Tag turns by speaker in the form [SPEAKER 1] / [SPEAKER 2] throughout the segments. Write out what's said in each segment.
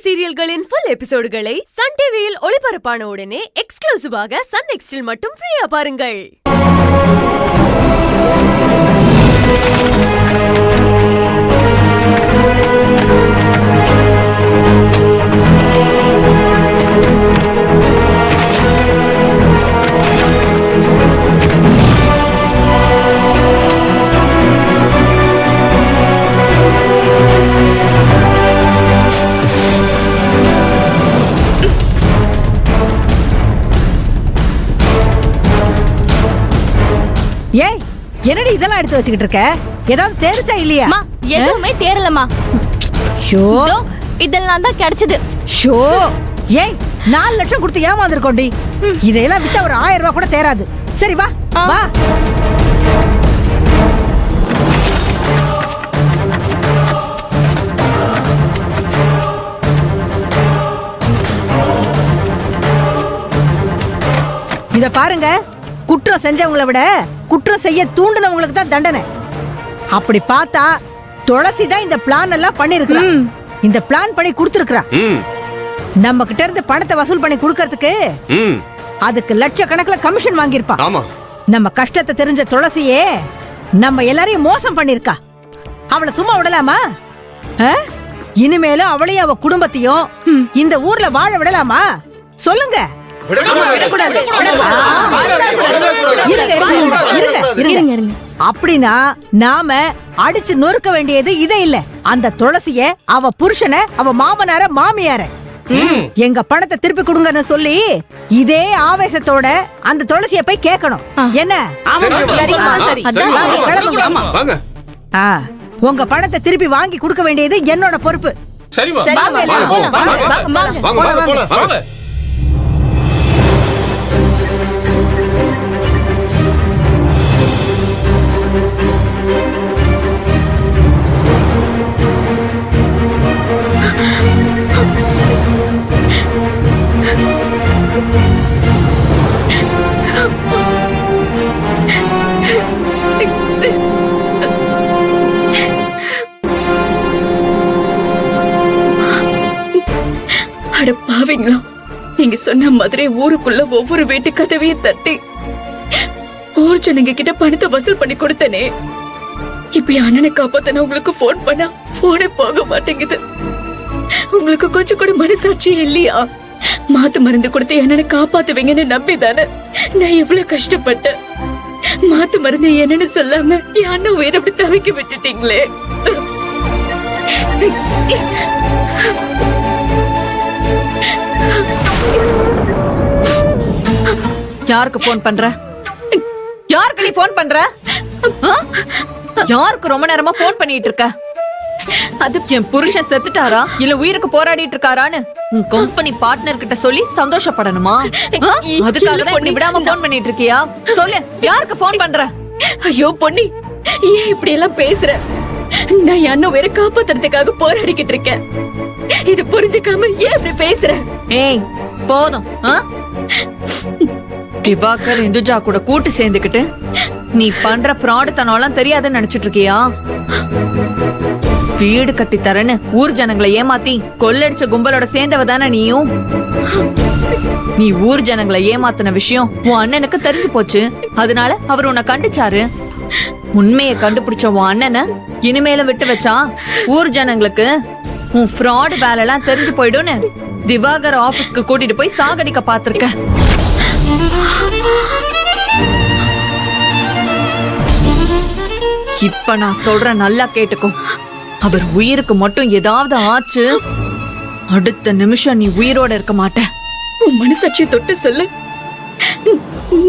[SPEAKER 1] சீரியல்களின் full எபிசோடுகளை Sun டிவியில் ஒளிபரப்பான உடனே எக்ஸ்க்ளூசிவாக சன் நெக்ஸ்டில் மட்டும் ஃப்ரீயா பாருங்கள்.
[SPEAKER 2] ஏய், என்னடி இதெல்லாம் எடுத்து வச்சுக்கிட்டு இருக்க? ஏதாவது தேர்ச்சா இல்லையா?
[SPEAKER 3] எதுவுமே தேரலமா.
[SPEAKER 2] ஷோ,
[SPEAKER 3] இதெல்லாம் தான் கிடைச்சது.
[SPEAKER 2] ஷோ, ஏய் 4 லட்சம் கொடுத்து ஏமாந்துருக்கோண்டி. இதையெல்லாம் வித்தா ஒரு 1000 ரூபாய் கூட தேராது. சரி வா வா. இத பாருங்க, குற்றம் செஞ்சவங்களை விட குற்றம் செய்ய தூண்டினவங்களுக்கு தான் தண்டனை. அப்படி பார்த்தா துளசி தான் இந்த பிளான் எல்லாம் பண்ணிருக்கா. இந்த பிளான் பண்ணி கொடுத்திருக்கா. நம்ம கிட்ட இருந்து பணத்தை வசூல் பண்ணி கொடுக்கறதுக்கு அதுக்கு லட்சக்கணக்கில் கமிஷன் வாங்கியிருப்பா. நம்ம கஷ்டத்தை தெரிஞ்ச துளசியே நம்ம எல்லாரையும் மோசம் பண்ணிருக்கா. அவளை சும்மா விடலாமா? இனிமேலும் அவளையும் அவ குடும்பத்தையும் இந்த ஊர்ல வாழ விடலாமா? சொல்லுங்க. அப்படின்னா நாம அடிச்சு நொறுக்க வேண்டியது இதே இல்ல. அந்த துளசிய, அவ புருஷனை, அவ மாமனார மாமியார எங்க பணத்தை திருப்பி கொடுங்கன்னு சொல்லி இதே ஆவேசத்தோட அந்த துளசிய போய் கேட்கணும். என்ன? உங்க பணத்தை திருப்பி வாங்கி கொடுக்க வேண்டியது என்னோட பொறுப்பு.
[SPEAKER 4] பாவீங்களா, நீங்க சொன்ன மாதிரி ஊருக்குள்ள ஒவ்வொரு வீட்டு கதவையும் தட்டி ஊர் ஜனங்க கிட்ட பணத்தை வசூல் பண்ணி கொடுத்தனே. இப்ப அண்ணனை காப்பாத்தன உங்களுக்கு போன் பண்ணா போனே போக மாட்டேங்குது. உங்களுக்கு கொஞ்சம் கூட மனசாட்சி இல்லையா? மாத்து மருந்து கொடுத்து அண்ணனை காப்பாத்துவீங்கன்னு நம்பிதானே நான் எவ்வளவு கஷ்டப்பட்டேன். மாத்து மருந்து என்னன்னு சொல்லாம என் அண்ணன் உயிரை அப்படி தவிக்க விட்டுட்டீங்களே.
[SPEAKER 5] யாருக்கு போன் பண்ற? யாருக்கு நீ போன் பண்ற? யாருக்கு ரொம்ப நேரமா போன் பண்ணிட்டு இருக்க? அது என் புருஷன் செத்துட்டாரா இல்ல உயிருக்கு போராடிட்டு இருக்காரான்னு உன் கம்பெனி பார்ட்னர் கிட்ட சொல்லி சந்தோஷப்படணுமா? அதுக்காக தான் நீ விடாம போன் பண்ணிட்டு இருக்கியா? சொல்லு, யாருக்கு போன் பண்ற?
[SPEAKER 4] ஐயோ பொன்னி, ஏன் இப்படி எல்லாம் பேசுற? நான் என் அண்ணன் உயிரை காப்பாத்துறதுக்காக போராடிக்கிட்டு இருக்கேன். இது புரிஞ்சுக்காம ஏன் இப்படி பேசுற?
[SPEAKER 5] ஏய் போதும். திவாகர் இந்துஜா கூட கூட்டு சேர்ந்துக்கிட்டு நீ பண்ற ஃப்ராடு தனம்லாம் தெரியாதுன்னு நினைச்சிட்டு இருக்கியா? வீடு கட்டி தரன்னு ஊர் ஜனங்களை ஏமாத்தி கொள்ளடிச்ச கும்பலோட சேர்ந்தவ தானே நீயும். நீ ஊர் ஜனங்களை ஏமாத்தின விஷயம் உன் அண்ணனுக்கு தெரிஞ்சு போச்சு. அதனால அவர் உன்னை கண்டிச்சாரு. உண்மையை கண்டுபிடிச்ச உன் அண்ணனை இனிமேல விட்டு வச்சா ஊர் ஜனங்களுக்கு உன் ஃப்ராடு வேலை எல்லாம் தெரிஞ்சு போயிடும்னு திவாகர் ஆபீஸ்க்கு கூட்டிட்டு போய் சாகடிக்க பாத்திருக்க. இப்ப நான் சொல்றேன், நல்லா கேட்டுக்கோ. அவர் உயிருக்கு மட்டும் ஏதாவது ஆச்சு, அடுத்த நிமிஷம் நீ உயிரோட இருக்க மாட்ட.
[SPEAKER 4] உன் மனசாட்சியை தொட்டு சொல்லு.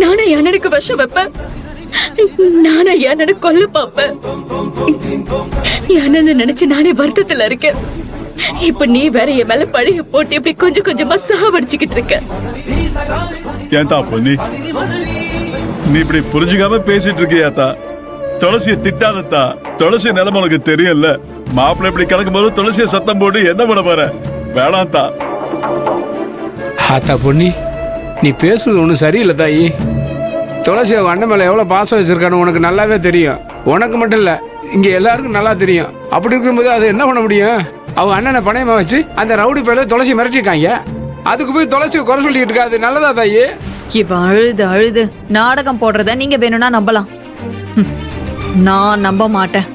[SPEAKER 4] நானா என் அண்ணனுக்கு விஷம் வைப்பேன்? நானா என் அண்ணனை கொல்ல பாப்பேன்? என் அண்ணனை நினைச்சு நானே வருத்தத்துல இருக்கேன். இப்ப நீ வேற என் மேல பழைய போட்டு இப்படி கொஞ்சம் கொஞ்சமா சாவடிச்சுக்கிட்டு இருக்க.
[SPEAKER 6] ஏன்டா பொன்னி, நீ இப்படி புரிஞ்சுக்காம பேசிட்டு இருக்கியாத்தா? துளசிய திட்டாதத்தா. துளசி நிலைமை உனக்கு தெரியும்ல. மாப்பிள்ளை இப்படி கிடக்கும் போது துளசிய சத்தம் போட்டு என்ன பண்ண போற? வேணாத்தா.
[SPEAKER 7] ஆத்தா பொன்னி, நீ பேசுறது ஒன்றும் சரியில்லை தாயி. துளசி அண்ணன் மேலே எவ்வளோ பாசம் வச்சிருக்கான்னு உனக்கு நல்லாவே தெரியும். உனக்கு மட்டும் இல்லை, இங்கே எல்லாருக்கும் நல்லா தெரியும். அப்படி இருக்கும்போது அதை என்ன பண்ண முடியும்? அவங்க அண்ணனை பணையமா வச்சு அந்த ரவுடி பேர்ல துளசி மிரட்டிருக்காங்க. அதுக்கு போய் துளசி குறை சொல்லிட்டு இருக்காது நல்லதா தாயி?
[SPEAKER 5] இப்ப அழுது அழுது நாடகம் போடுறத நீங்க வேணும்னா நம்பலாம். நான் நம்ப மாட்டேன்.